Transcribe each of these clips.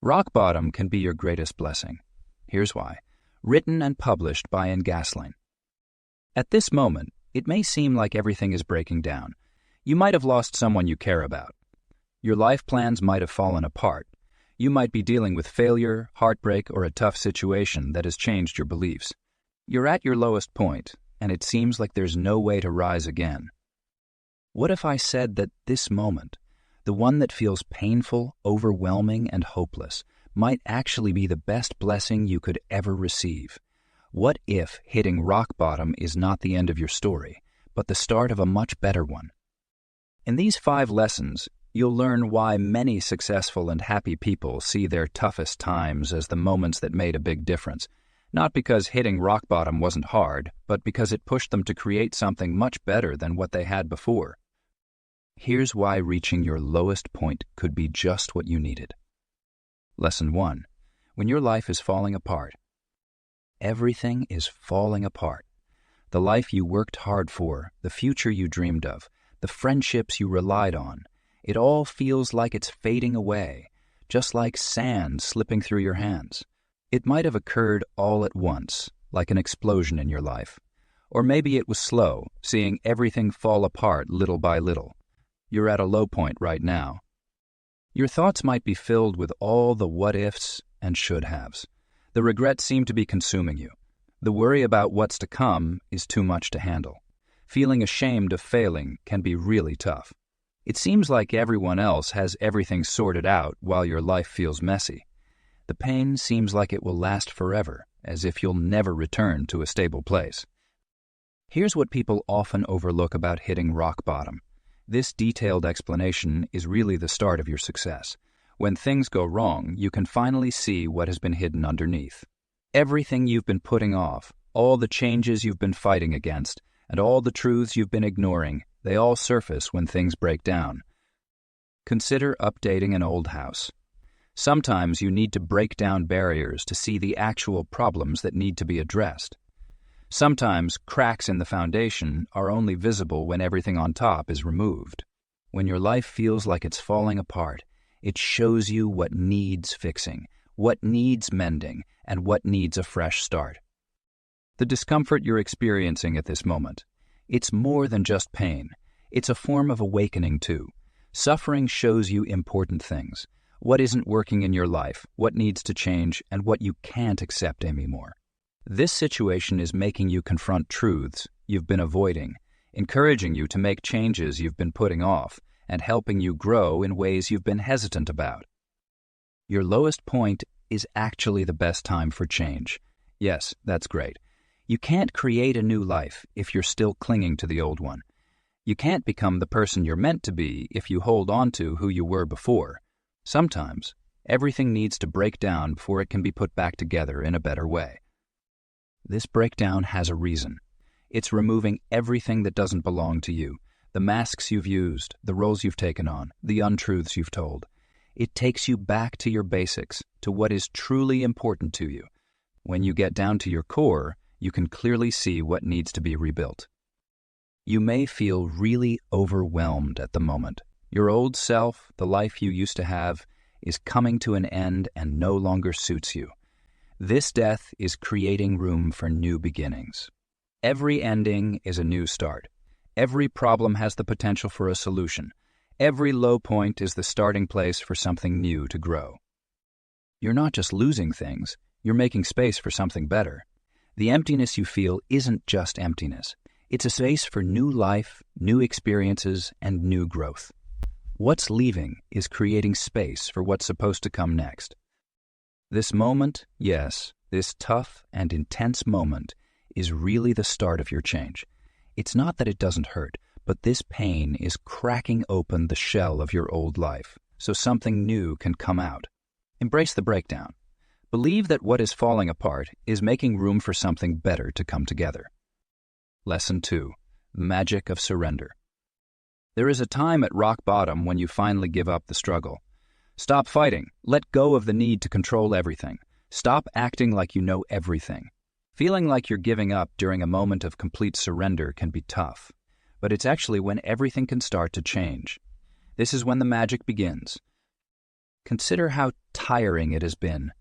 Rock bottom can be your greatest blessing. Here's why. Written and published by Ngasline. At this moment, it may seem like everything is breaking down. You might have lost someone you care about. Your life plans might have fallen apart. You might be dealing with failure, heartbreak, or a tough situation that has changed your beliefs. You're at your lowest point, and it seems like there's no way to rise again. What if I said that this moment, the one that feels painful, overwhelming, and hopeless, might actually be the best blessing you could ever receive? What if hitting rock bottom is not the end of your story, but the start of a much better one? In these 5 lessons, you'll learn why many successful and happy people see their toughest times as the moments that made a big difference, not because hitting rock bottom wasn't hard, but because it pushed them to create something much better than what they had before. Here's why reaching your lowest point could be just what you needed. Lesson 1. When your life is falling apart. Everything is falling apart. The life you worked hard for, the future you dreamed of, the friendships you relied on, it all feels like it's fading away, just like sand slipping through your hands. It might have occurred all at once, like an explosion in your life. Or maybe it was slow, seeing everything fall apart little by little. You're at a low point right now. Your thoughts might be filled with all the what-ifs and should-haves. The regrets seem to be consuming you. The worry about what's to come is too much to handle. Feeling ashamed of failing can be really tough. It seems like everyone else has everything sorted out while your life feels messy. The pain seems like it will last forever, as if you'll never return to a stable place. Here's what people often overlook about hitting rock bottom. This detailed explanation is really the start of your success. When things go wrong, you can finally see what has been hidden underneath. Everything you've been putting off, all the changes you've been fighting against, and all the truths you've been ignoring, they all surface when things break down. Consider updating an old house. Sometimes you need to break down barriers to see the actual problems that need to be addressed. Sometimes cracks in the foundation are only visible when everything on top is removed. When your life feels like it's falling apart, it shows you what needs fixing, what needs mending, and what needs a fresh start. The discomfort you're experiencing at this moment, it's more than just pain. It's a form of awakening too. Suffering shows you important things. What isn't working in your life, what needs to change, and what you can't accept anymore. This situation is making you confront truths you've been avoiding, encouraging you to make changes you've been putting off, and helping you grow in ways you've been hesitant about. Your lowest point is actually the best time for change. Yes, that's great. You can't create a new life if you're still clinging to the old one. You can't become the person you're meant to be if you hold on to who you were before. Sometimes, everything needs to break down before it can be put back together in a better way. This breakdown has a reason. It's removing everything that doesn't belong to you, the masks you've used, the roles you've taken on, the untruths you've told. It takes you back to your basics, to what is truly important to you. When you get down to your core, you can clearly see what needs to be rebuilt. You may feel really overwhelmed at the moment. Your old self, the life you used to have, is coming to an end and no longer suits you. This death is creating room for new beginnings. Every ending is a new start. Every problem has the potential for a solution. Every low point is the starting place for something new to grow. You're not just losing things, you're making space for something better. The emptiness you feel isn't just emptiness. It's a space for new life, new experiences, and new growth. What's leaving is creating space for what's supposed to come next. This moment, yes, this tough and intense moment, is really the start of your change. It's not that it doesn't hurt, but this pain is cracking open the shell of your old life, so something new can come out. Embrace the breakdown. Believe that what is falling apart is making room for something better to come together. Lesson 2. Magic of Surrender. There is a time at rock bottom when you finally give up the struggle. Stop fighting. Let go of the need to control everything. Stop acting like you know everything. Feeling like you're giving up during a moment of complete surrender can be tough, but it's actually when everything can start to change. This is when the magic begins. Consider how tiring it has been.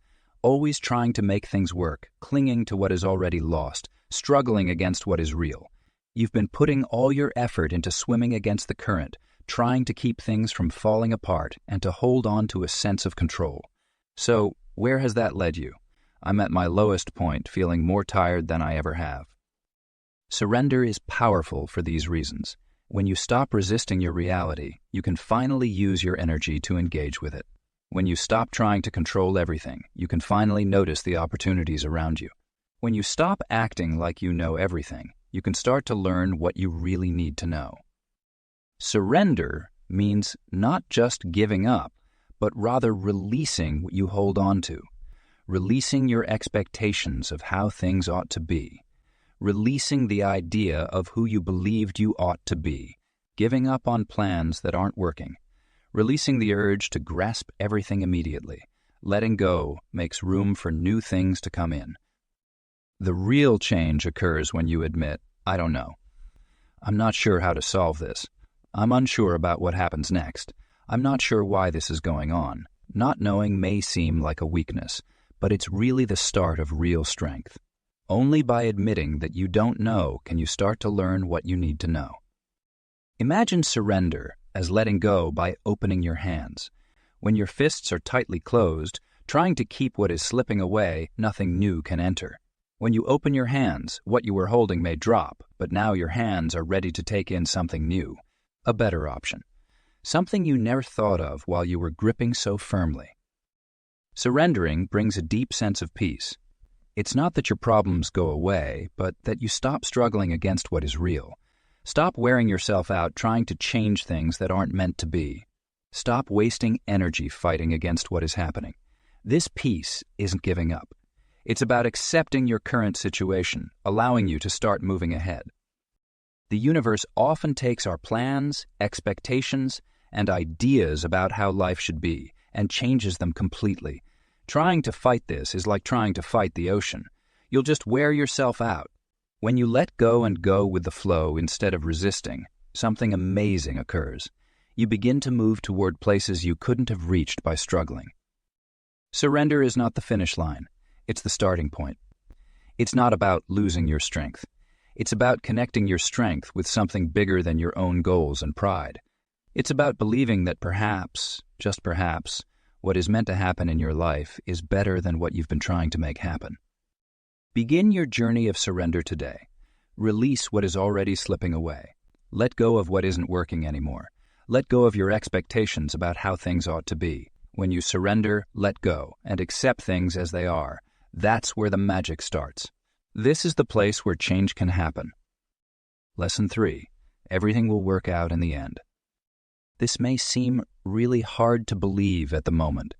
Always trying to make things work, clinging to what is already lost, struggling against what is real. You've been putting all your effort into swimming against the current, trying to keep things from falling apart and to hold on to a sense of control. So, where has that led you? I'm at my lowest point, feeling more tired than I ever have. Surrender is powerful for these reasons. When you stop resisting your reality, you can finally use your energy to engage with it. When you stop trying to control everything, you can finally notice the opportunities around you. When you stop acting like you know everything, you can start to learn what you really need to know. Surrender means not just giving up, but rather releasing what you hold on to. Releasing your expectations of how things ought to be. Releasing the idea of who you believed you ought to be. Giving up on plans that aren't working. Releasing the urge to grasp everything immediately. Letting go makes room for new things to come in. The real change occurs when you admit, I don't know. I'm not sure how to solve this. I'm unsure about what happens next. I'm not sure why this is going on. Not knowing may seem like a weakness, but it's really the start of real strength. Only by admitting that you don't know can you start to learn what you need to know. Imagine surrender as letting go by opening your hands. When your fists are tightly closed, trying to keep what is slipping away, nothing new can enter. When you open your hands, what you were holding may drop, but now your hands are ready to take in something new, a better option, something you never thought of while you were gripping so firmly. Surrendering brings a deep sense of peace. It's not that your problems go away, but that you stop struggling against what is real. Stop wearing yourself out trying to change things that aren't meant to be. Stop wasting energy fighting against what is happening. This peace isn't giving up. It's about accepting your current situation, allowing you to start moving ahead. The universe often takes our plans, expectations, and ideas about how life should be and changes them completely. Trying to fight this is like trying to fight the ocean. You'll just wear yourself out. When you let go and go with the flow instead of resisting, something amazing occurs. You begin to move toward places you couldn't have reached by struggling. Surrender is not the finish line. It's the starting point. It's not about losing your strength. It's about connecting your strength with something bigger than your own goals and pride. It's about believing that perhaps, just perhaps, what is meant to happen in your life is better than what you've been trying to make happen. Begin your journey of surrender today. Release what is already slipping away. Let go of what isn't working anymore. Let go of your expectations about how things ought to be. When you surrender, let go, and accept things as they are, that's where the magic starts. This is the place where change can happen. Lesson 3. Everything will work out in the end. This may seem really hard to believe at the moment.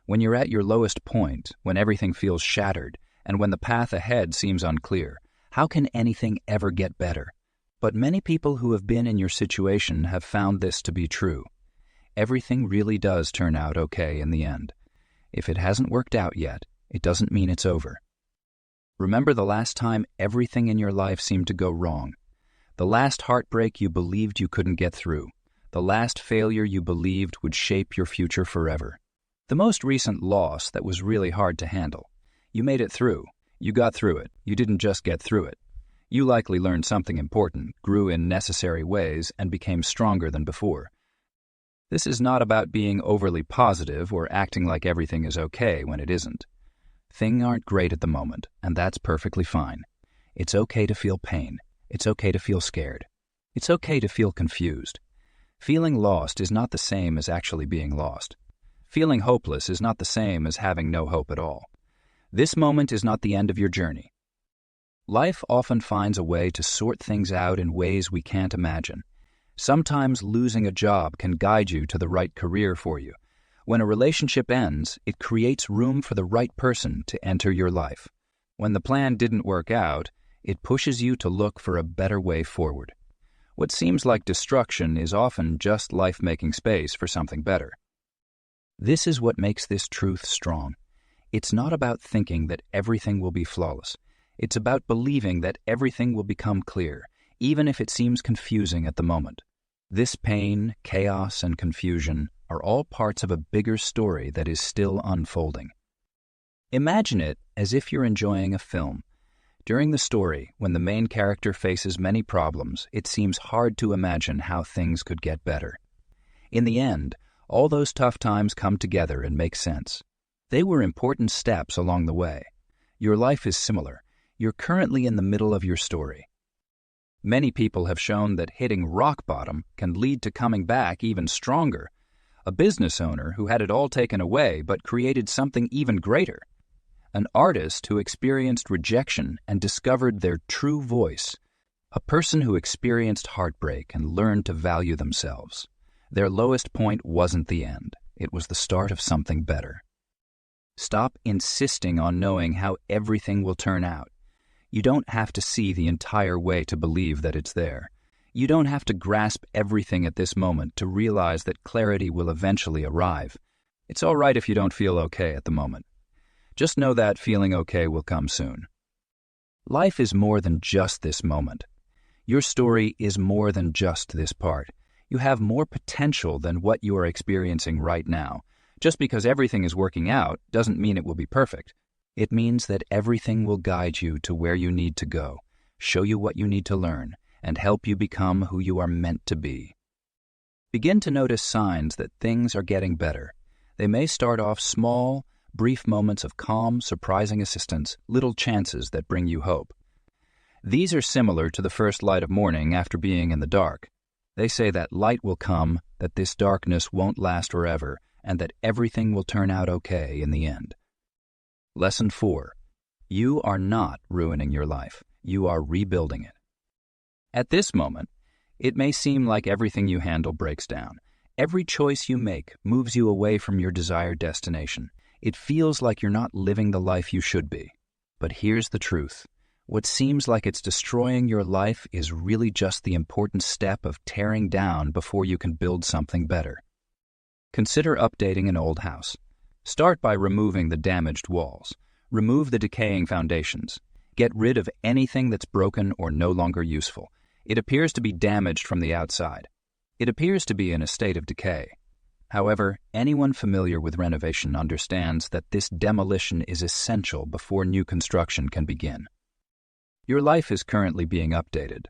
When you're at your lowest point, when everything feels shattered, and when the path ahead seems unclear, how can anything ever get better? But many people who have been in your situation have found this to be true. Everything really does turn out okay in the end. If it hasn't worked out yet, it doesn't mean it's over. Remember the last time everything in your life seemed to go wrong. The last heartbreak you believed you couldn't get through. The last failure you believed would shape your future forever. The most recent loss that was really hard to handle. You made it through. You got through it. You didn't just get through it. You likely learned something important, grew in necessary ways, and became stronger than before. This is not about being overly positive or acting like everything is okay when it isn't. Things aren't great at the moment, and that's perfectly fine. It's okay to feel pain. It's okay to feel scared. It's okay to feel confused. Feeling lost is not the same as actually being lost. Feeling hopeless is not the same as having no hope at all. This moment is not the end of your journey. Life often finds a way to sort things out in ways we can't imagine. Sometimes losing a job can guide you to the right career for you. When a relationship ends, it creates room for the right person to enter your life. When the plan didn't work out, it pushes you to look for a better way forward. What seems like destruction is often just life making space for something better. This is what makes this truth strong. It's not about thinking that everything will be flawless. It's about believing that everything will become clear, even if it seems confusing at the moment. This pain, chaos, and confusion are all parts of a bigger story that is still unfolding. Imagine it as if you're enjoying a film. During the story, when the main character faces many problems, it seems hard to imagine how things could get better. In the end, all those tough times come together and make sense. They were important steps along the way. Your life is similar. You're currently in the middle of your story. Many people have shown that hitting rock bottom can lead to coming back even stronger. A business owner who had it all taken away but created something even greater. An artist who experienced rejection and discovered their true voice. A person who experienced heartbreak and learned to value themselves. Their lowest point wasn't the end. It was the start of something better. Stop insisting on knowing how everything will turn out. You don't have to see the entire way to believe that it's there. You don't have to grasp everything at this moment to realize that clarity will eventually arrive. It's all right if you don't feel okay at the moment. Just know that feeling okay will come soon. Life is more than just this moment. Your story is more than just this part. You have more potential than what you are experiencing right now. Just because everything is working out doesn't mean it will be perfect. It means that everything will guide you to where you need to go, show you what you need to learn, and help you become who you are meant to be. Begin to notice signs that things are getting better. They may start off small, brief moments of calm, surprising assistance, little chances that bring you hope. These are similar to the first light of morning after being in the dark. They say that light will come, that this darkness won't last forever, and that everything will turn out okay in the end. Lesson 4. You are not ruining your life. You are rebuilding it. At this moment, it may seem like everything you handle breaks down. Every choice you make moves you away from your desired destination. It feels like you're not living the life you should be. But here's the truth. What seems like it's destroying your life is really just the important step of tearing down before you can build something better. Consider updating an old house. Start by removing the damaged walls. Remove the decaying foundations. Get rid of anything that's broken or no longer useful. It appears to be damaged from the outside. It appears to be in a state of decay. However, anyone familiar with renovation understands that this demolition is essential before new construction can begin. Your life is currently being updated.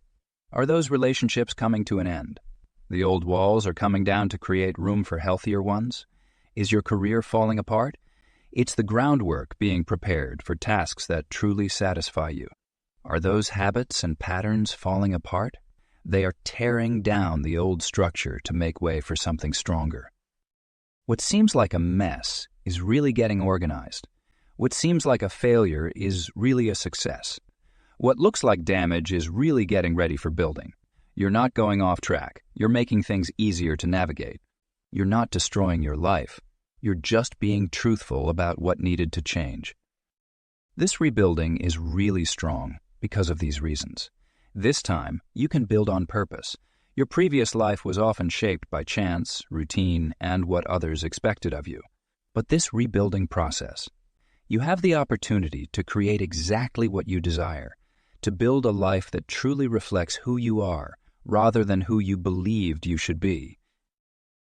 Are those relationships coming to an end? The old walls are coming down to create room for healthier ones? Is your career falling apart? It's the groundwork being prepared for tasks that truly satisfy you. Are those habits and patterns falling apart? They are tearing down the old structure to make way for something stronger. What seems like a mess is really getting organized. What seems like a failure is really a success. What looks like damage is really getting ready for building. You're not going off track. You're making things easier to navigate. You're not destroying your life. You're just being truthful about what needed to change. This rebuilding is really strong because of these reasons. This time, you can build on purpose. Your previous life was often shaped by chance, routine, and what others expected of you. But this rebuilding process, you have the opportunity to create exactly what you desire, to build a life that truly reflects who you are, rather than who you believed you should be.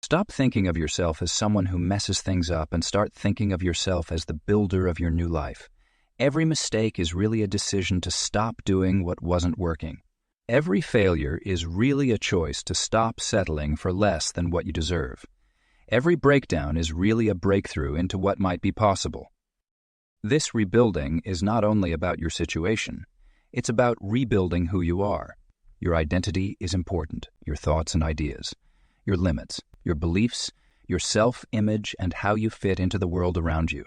Stop thinking of yourself as someone who messes things up and start thinking of yourself as the builder of your new life. Every mistake is really a decision to stop doing what wasn't working. Every failure is really a choice to stop settling for less than what you deserve. Every breakdown is really a breakthrough into what might be possible. This rebuilding is not only about your situation, it's about rebuilding who you are. Your identity is important, your thoughts and ideas, your limits, your beliefs, your self-image, and how you fit into the world around you.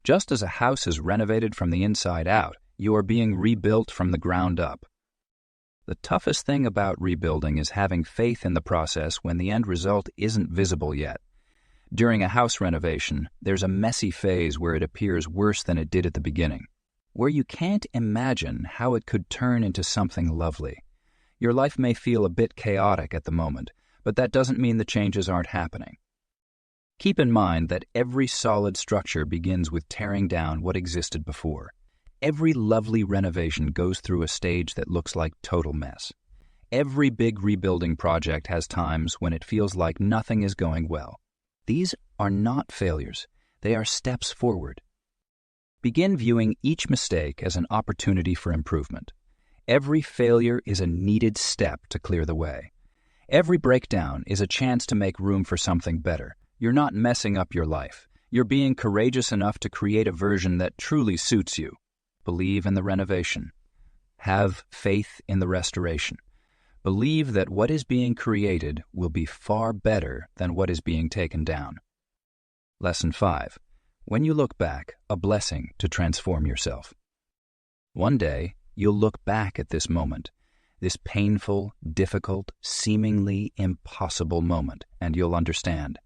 Just as a house is renovated from the inside out, you are being rebuilt from the ground up. The toughest thing about rebuilding is having faith in the process when the end result isn't visible yet. During a house renovation, there's a messy phase where it appears worse than it did at the beginning, where you can't imagine how it could turn into something lovely. Your life may feel a bit chaotic at the moment, but that doesn't mean the changes aren't happening. Keep in mind that every solid structure begins with tearing down what existed before. Every lovely renovation goes through a stage that looks like total mess. Every big rebuilding project has times when it feels like nothing is going well. These are not failures. They are steps forward. Begin viewing each mistake as an opportunity for improvement. Every failure is a needed step to clear the way. Every breakdown is a chance to make room for something better. You're not messing up your life. You're being courageous enough to create a version that truly suits you. Believe in the renovation. Have faith in the restoration. Believe that what is being created will be far better than what is being taken down. Lesson 5. When you look back, a blessing to transform yourself. One day, you'll look back at this moment, this painful, difficult, seemingly impossible moment, and you'll understand.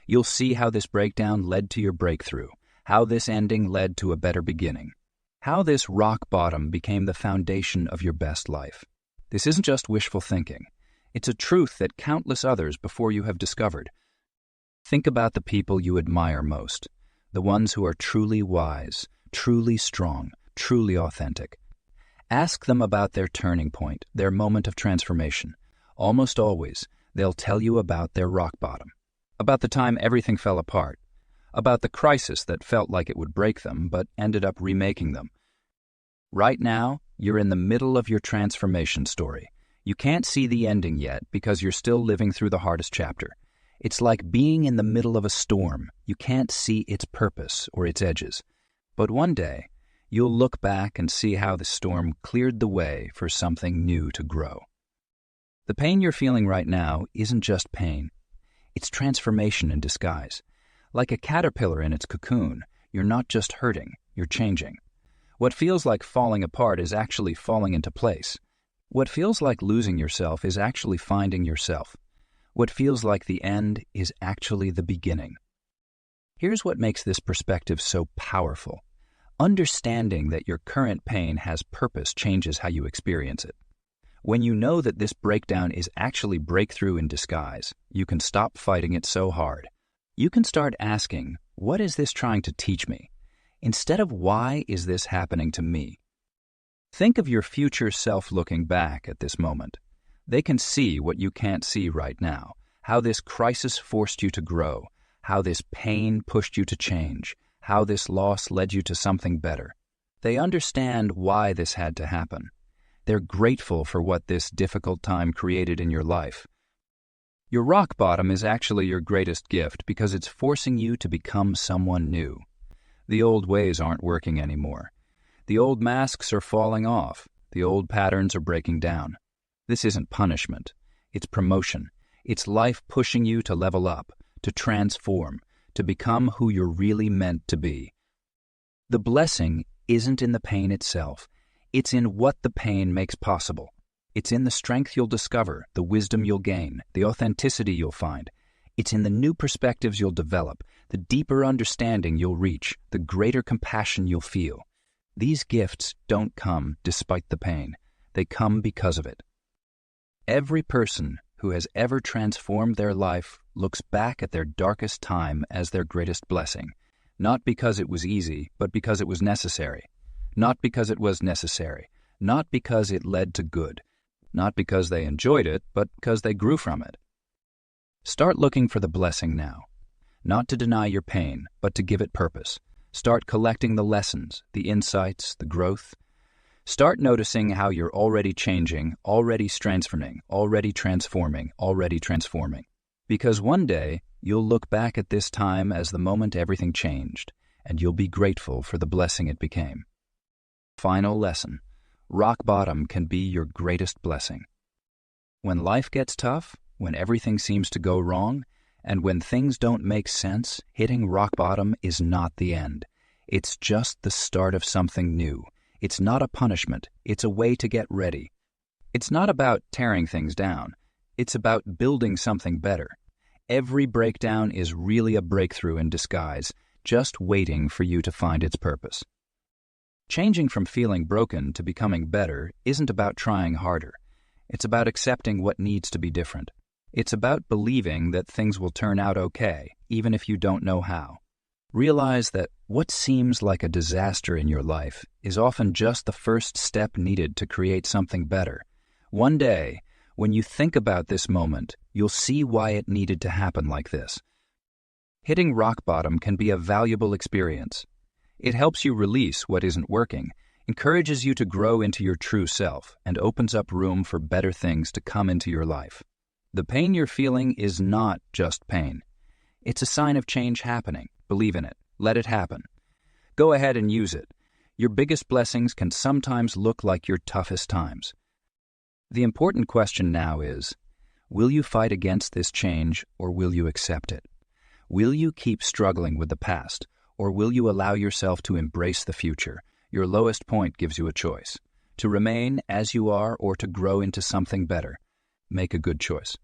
You'll see how this breakdown led to your breakthrough, how this ending led to a better beginning, how this rock bottom became the foundation of your best life. This isn't just wishful thinking. It's a truth that countless others before you have discovered. Think about the people you admire most, the ones who are truly wise, truly strong, truly authentic. Ask them about their turning point, their moment of transformation. Almost always, they'll tell you about their rock bottom, about the time everything fell apart, about the crisis that felt like it would break them but ended up remaking them. Right now, you're in the middle of your transformation story. You can't see the ending yet because you're still living through the hardest chapter. It's like being in the middle of a storm. You can't see its purpose or its edges. But one day, you'll look back and see how the storm cleared the way for something new to grow. The pain you're feeling right now isn't just pain. It's transformation in disguise. Like a caterpillar in its cocoon, you're not just hurting, you're changing. What feels like falling apart is actually falling into place. What feels like losing yourself is actually finding yourself. What feels like the end is actually the beginning. Here's what makes this perspective so powerful. Understanding that your current pain has purpose changes how you experience it. When you know that this breakdown is actually breakthrough in disguise, you can stop fighting it so hard. You can start asking, what is this trying to teach me? Instead of why is this happening to me? Think of your future self looking back at this moment. They can see what you can't see right now, how this crisis forced you to grow, how this pain pushed you to change, how this loss led you to something better. They understand why this had to happen. They're grateful for what this difficult time created in your life. Your rock bottom is actually your greatest gift because it's forcing you to become someone new. The old ways aren't working anymore. The old masks are falling off. The old patterns are breaking down. This isn't punishment. It's promotion. It's life pushing you to level up, to transform, to become who you're really meant to be. The blessing isn't in the pain itself. It's in what the pain makes possible. It's in the strength you'll discover, the wisdom you'll gain, the authenticity you'll find. It's in the new perspectives you'll develop, the deeper understanding you'll reach, the greater compassion you'll feel. These gifts don't come despite the pain. They come because of it. Every person who has ever transformed their life looks back at their darkest time as their greatest blessing, not because it was easy, but because it was necessary. Not because it was necessary, not because it led to good, not because they enjoyed it, but because they grew from it. Start looking for the blessing now, not to deny your pain, but to give it purpose. Start collecting the lessons, the insights, the growth. Start noticing how you're already changing, already transforming, already transforming. Because one day, you'll look back at this time as the moment everything changed, and you'll be grateful for the blessing it became. Final lesson. Rock bottom can be your greatest blessing. When life gets tough, when everything seems to go wrong, and when things don't make sense, hitting rock bottom is not the end. It's just the start of something new. It's not a punishment. It's a way to get ready. It's not about tearing things down. It's about building something better. Every breakdown is really a breakthrough in disguise, just waiting for you to find its purpose. Changing from feeling broken to becoming better isn't about trying harder. It's about accepting what needs to be different. It's about believing that things will turn out okay, even if you don't know how. Realize that what seems like a disaster in your life is often just the first step needed to create something better. One day, when you think about this moment, you'll see why it needed to happen like this. Hitting rock bottom can be a valuable experience. It helps you release what isn't working, encourages you to grow into your true self, and opens up room for better things to come into your life. The pain you're feeling is not just pain. It's a sign of change happening. Believe in it. Let it happen. Go ahead and use it. Your biggest blessings can sometimes look like your toughest times. The important question now is, will you fight against this change or will you accept it? Will you keep struggling with the past or will you allow yourself to embrace the future? Your lowest point gives you a choice, to remain as you are or to grow into something better. Make a good choice.